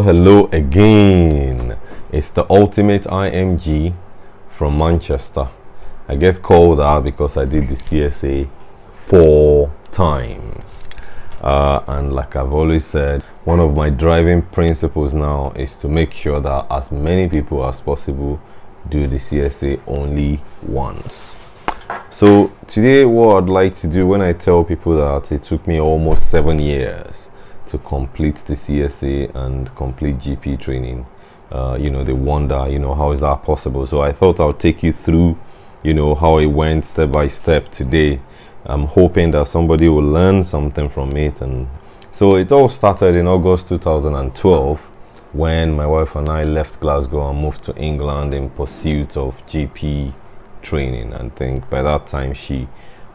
Hello again. It's the ultimate IMG from Manchester. I get called out because I did the CSA 4 times. And like I've always said, one of my driving principles now is to make sure that as many people as possible do the CSA only once. So today what I'd like to do, when I tell people that it took me almost 7 years to complete the CSA and complete GP training, they wonder, how is that possible? So I thought I'll take you through, how it went step by step today. I'm hoping that somebody will learn something from it. And so it all started in August 2012 when my wife and I left Glasgow and moved to England in pursuit of GP training. I think by that time she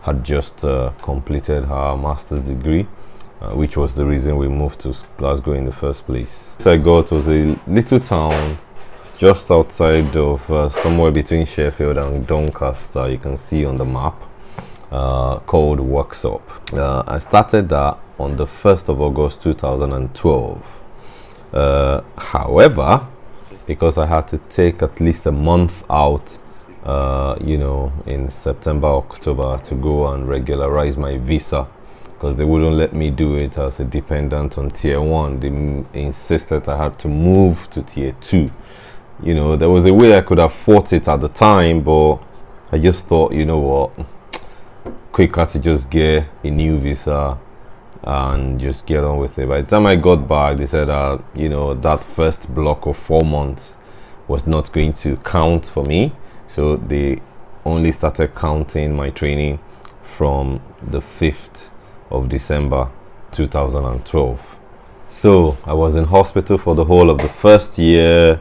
had just completed her master's degree, which was the reason we moved to Glasgow in the first place. So I got was a little town just outside of somewhere between Sheffield and Doncaster, you can see on the map, called Worksop. I started that on the 1st of August 2012. However, because I had to take at least a month out, in September, October to go and regularize my visa, because they wouldn't let me do it as a dependent on tier 1. They insisted I had to move to tier 2. There was a way I could have fought it at the time, but I just thought, quicker to just get a new visa and just get on with it. By the time I got back, they said that first block of 4 months was not going to count for me, so they only started counting my training from the 5th of December 2012. So I was in hospital for the whole of the first year,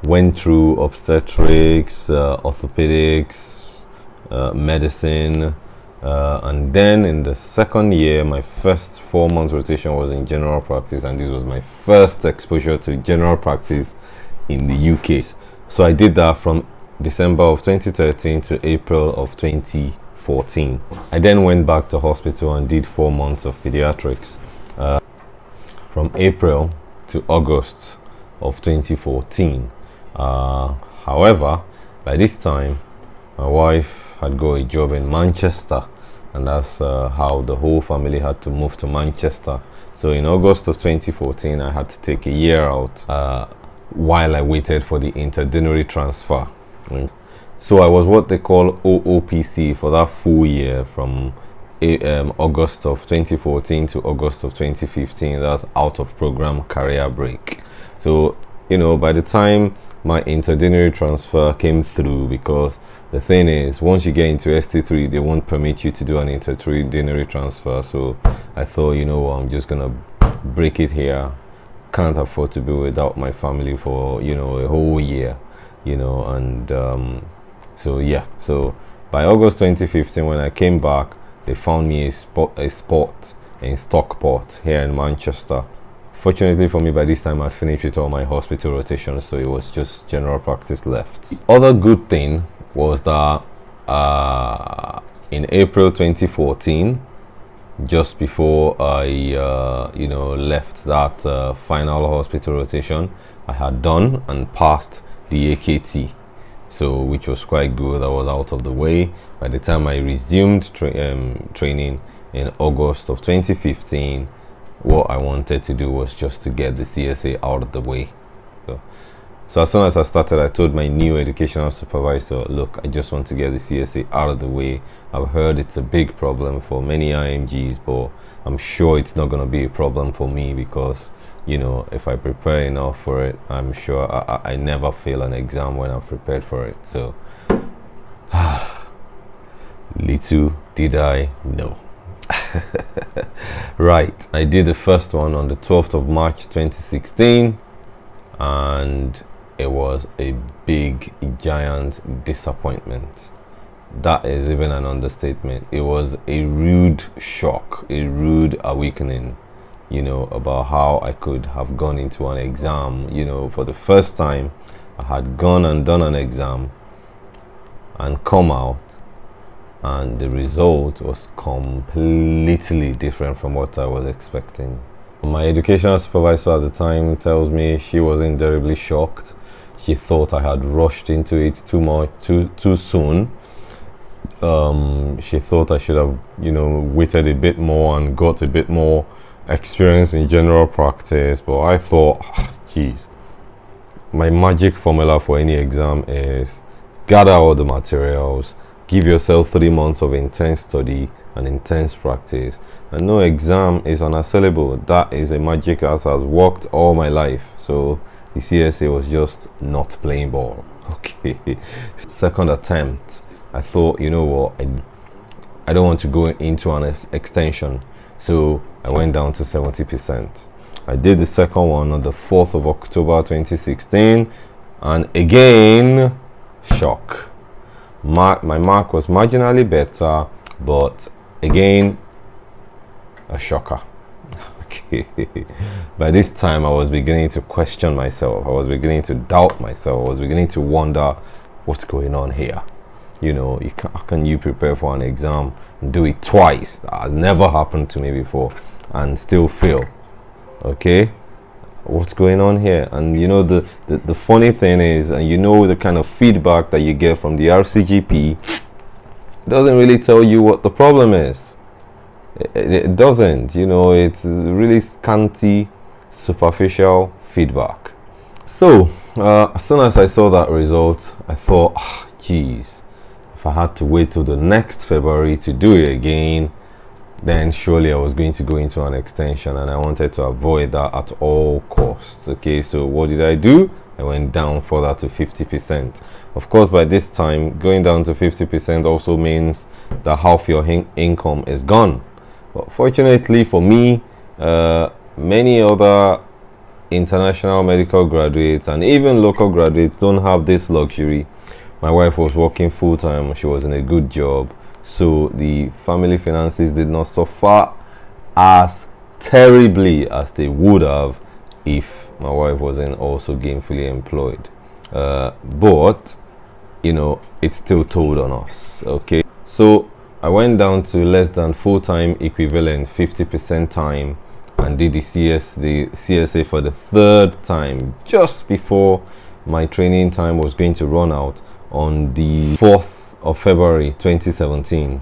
went through obstetrics, orthopedics, medicine, and then in the second year my first 4 months rotation was in general practice, and this was my first exposure to general practice in the UK. So I did that from December of 2013 to April of 2014. I then went back to hospital and did 4 months of pediatrics, from April to August of 2014. However, by this time my wife had got a job in Manchester, and that's how the whole family had to move to Manchester. So in August of 2014 I had to take a year out while I waited for the interdisciplinary transfer. So I was what they call OOPC for that full year, from August of 2014 to August of 2015. That's out of program career break. So by the time my interdisciplinary transfer came through, because the thing is, once you get into ST3 they won't permit you to do an interdisciplinary transfer. So I thought, I'm just gonna break it here. Can't afford to be without my family for a whole year, and so by August 2015 when I came back, they found me a spot in Stockport here in Manchester. Fortunately for me, by this time I'd finished with all my hospital rotations, so it was just general practice left. The other good thing was that in April 2014, just before I left that final hospital rotation, I had done and passed the AKT, so which was quite good. I was out of the way. By the time I resumed training in August of 2015, what I wanted to do was just to get the CSA out of the way. So as soon as I started, I told my new educational supervisor, look, I just want to get the CSA out of the way. I've heard it's a big problem for many IMGs, but I'm sure it's not going to be a problem for me, because if I prepare enough for it, I'm sure I never fail an exam when I've prepared for it. So little did I know. Right, I did the first one on the 12th of March 2016, and it was a big, giant disappointment. That is even an understatement. It was a rude shock, a rude awakening, about how I could have gone into an exam. For the first time I had gone and done an exam and come out, and the result was completely different from what I was expecting. My educational supervisor at the time tells me she was invariably shocked. She thought I had rushed into it too soon. She thought I should have, waited a bit more and got a bit more experience in general practice. But I thought, geez, my magic formula for any exam is gather all the materials, give yourself 3 months of intense study and intense practice, and no exam is unassailable. That is a magic that has worked all my life. So the CSA was just not playing ball. Okay. Second attempt, I thought, you know what, I don't want to go into an extension, so I went down to 70%. I did the second one on the 4th of October 2016, and again, shock. My mark was marginally better, but again, a shocker. Okay. By this time, I was beginning to question myself. I was beginning to doubt myself. I was beginning to wonder what's going on here. How can you prepare for an exam and do it twice? That has never happened to me before, and still fail. Okay, what's going on here? And the funny thing is, and the kind of feedback that you get from the RCGP doesn't really tell you what the problem is. It doesn't. It's really scanty, superficial feedback. So as soon as I saw that result, I thought, geez, if I had to wait till the next February to do it again, then surely I was going to go into an extension, and I wanted to avoid that at all costs. Okay, so what did I do? I went down further to 50%. Of course, by this time, going down to 50% also means that half your income is gone. But fortunately for me, many other international medical graduates and even local graduates don't have this luxury. My wife was working full-time. She was in a good job, so the family finances did not suffer as terribly as they would have if my wife wasn't also gainfully employed. But it still told on us. Okay, so I went down to less than full-time equivalent, 50% time, and did the CSA for the third time just before my training time was going to run out on the 4th of February 2017.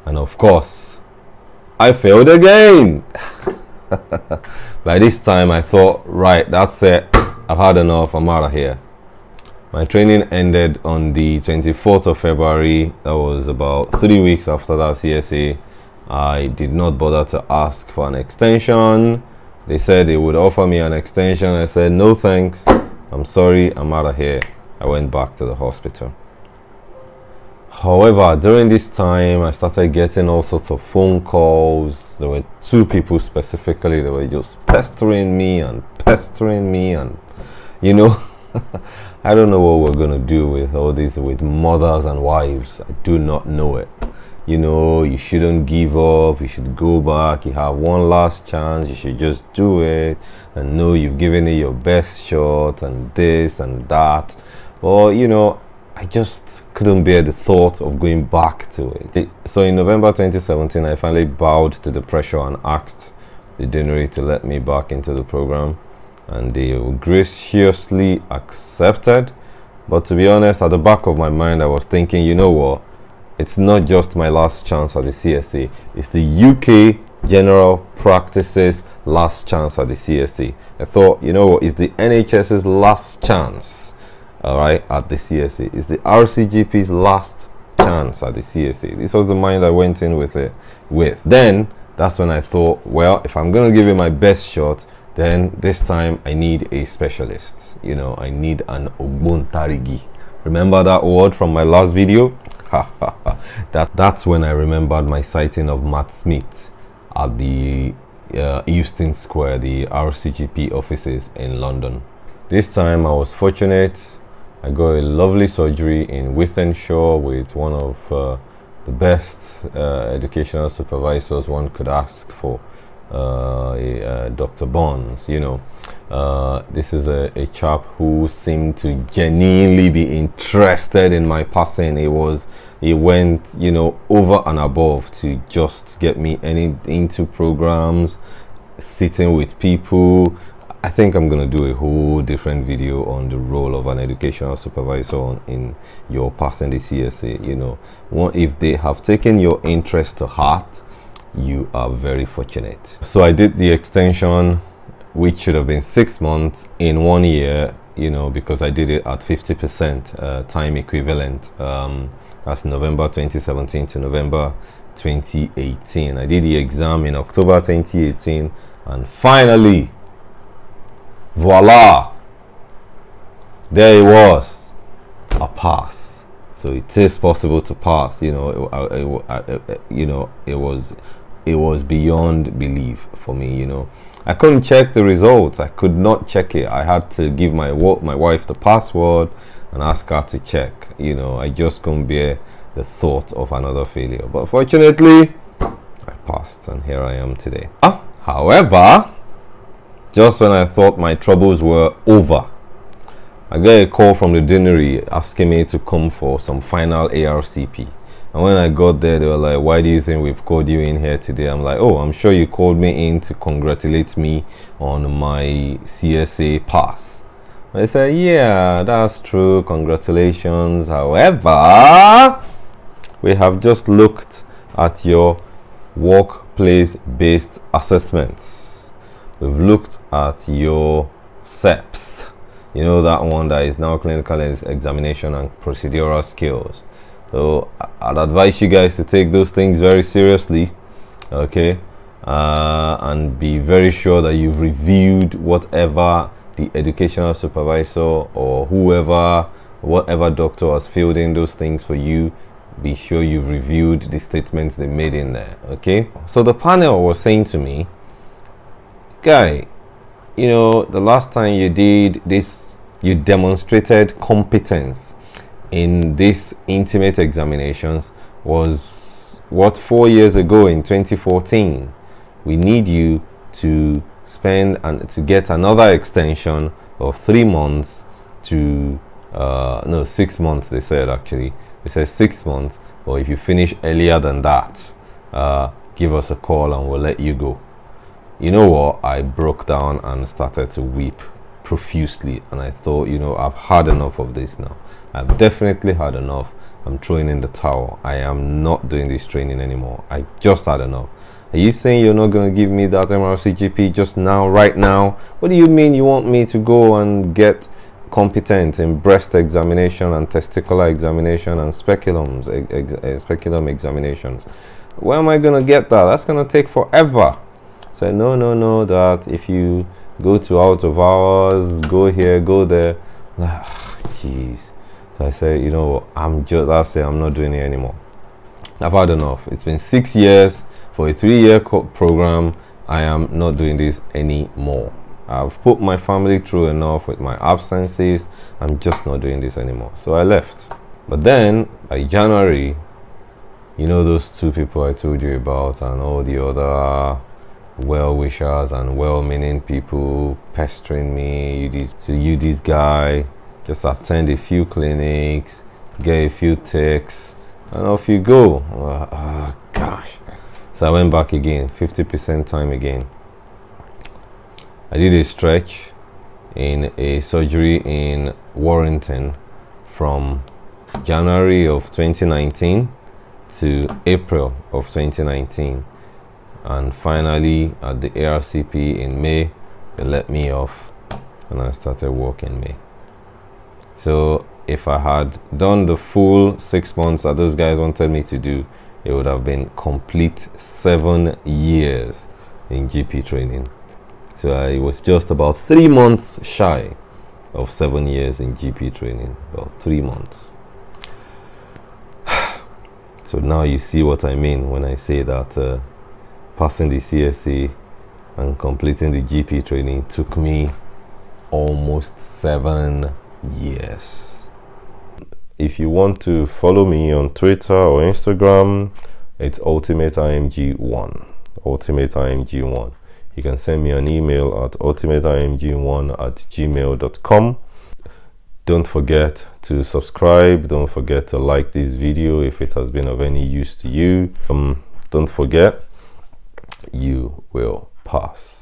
And of course, I failed again. By this time I thought, right, that's it, I've had enough, I'm out of here. My training ended on the 24th of February. That was about 3 weeks after that CSA. I did not bother to ask for an extension. They said they would offer me an extension. I said, no thanks, I'm sorry, I'm out of here. I went back to the hospital. However, during this time, I started getting all sorts of phone calls. There were 2 people specifically that were just pestering me and I don't know what we're gonna do with all this, with mothers and wives. I do not know it. You shouldn't give up, you should go back, you have one last chance, you should just do it, and know you've given it your best shot, and this and that. Well, I just couldn't bear the thought of going back to it. So in November 2017, I finally bowed to the pressure and asked the deanery to let me back into the program, and they graciously accepted. But to be honest, at the back of my mind, I was thinking, you know what? It's not just my last chance at the CSA. It's the UK General Practice's last chance at the CSA. I thought, you know what? It's the NHS's last chance, all right, at the CSA. It's the RCGP's last chance at the CSA. This was the mind I went in with it. Then that's when I thought, well, if I'm going to give it my best shot, then this time I need a specialist. I need an Ogbontarigi. Remember that word from my last video? That's when I remembered my sighting of Matt Smith at the Euston Square, the RCGP offices in London. This time I was fortunate. I got a lovely surgery in Withenshaw with one of the best educational supervisors one could ask for, Dr. Bonds. This is a chap who seemed to genuinely be interested in my passing. He went over and above to just get me into programs, sitting with people. I think I'm going to do a whole different video on the role of an educational supervisor in your passing the CSA. You know, if they have taken your interest to heart, you are very fortunate. So I did the extension, which should have been 6 months, in 1 year, you know, because I did it at 50% time equivalent. That's November 2017 to November 2018. I did the exam in October 2018, and finally, voila, there it was, a pass. So it is possible to pass. You know, it was beyond belief for me. You know, I couldn't check the results. I could not check it. I had to give my wife the password and ask her to check. You know, I just couldn't bear the thought of another failure. But fortunately, I passed, and here I am today. However, just when I thought my troubles were over, I got a call from the deanery asking me to come for some final ARCP. And when I got there, they were like, "Why do you think we've called you in here today?" I'm like, "Oh, I'm sure you called me in to congratulate me on my CSA pass." They said, "Yeah, that's true, congratulations. However, we have just looked at your workplace-based assessments. We've looked at your SEPs, you know, that one that is now clinical examination and procedural skills. So I'd advise you guys to take those things very seriously, okay, and be very sure that you've reviewed whatever the educational supervisor or whatever doctor has filled in those things for you. Be sure you've reviewed the statements they made in there, okay?" So the panel was saying to me, "Guy, you know, the last time you did this, you demonstrated competence in these intimate examinations was 4 years ago in 2014. We need you to spend and to get another extension of 3 months to 6 months." They said, actually they said 6 months, or if you finish earlier than that, give us a call and we'll let you go. You know what? I broke down and started to weep profusely, and I thought, you know, I've had enough of this now. I've definitely had enough. I'm throwing in the towel. I am not doing this training anymore. I just had enough. Are you saying you're not going to give me that MRCGP just now, right now? What do you mean you want me to go and get competent in breast examination and testicular examination and speculum examinations? Where am I going to get that? That's going to take forever. So no, that if you go to out of hours, go here, go there. Jeez. So I said, you know, I'm not doing it anymore. I've had enough. It's been 6 years for a 3-year program. I am not doing this anymore. I've put my family through enough with my absences. I'm just not doing this anymore. So I left. But then by January, you know, those 2 people I told you about and all the other well-wishers and well-meaning people pestering me, this guy, just attend a few clinics, get a few ticks, and off you go. Gosh. So I went back again, 50% time again. I did a stretch in a surgery in Warrington from January of 2019 to April of 2019. And finally, at the ARCP in May, they let me off and I started work in May. So if I had done the full 6 months that those guys wanted me to do, it would have been complete 7 years in GP training. So I was just about 3 months shy of 7 years in GP training, about 3 months. So now you see what I mean when I say that passing the CSA and completing the GP training took me almost 7 years. If you want to follow me on Twitter or Instagram, it's ultimateimg1. ultimateimg1. You can send me an email at ultimateimg1@gmail.com. Don't forget to subscribe. Don't forget to like this video if it has been of any use to you. Don't forget, you will pass.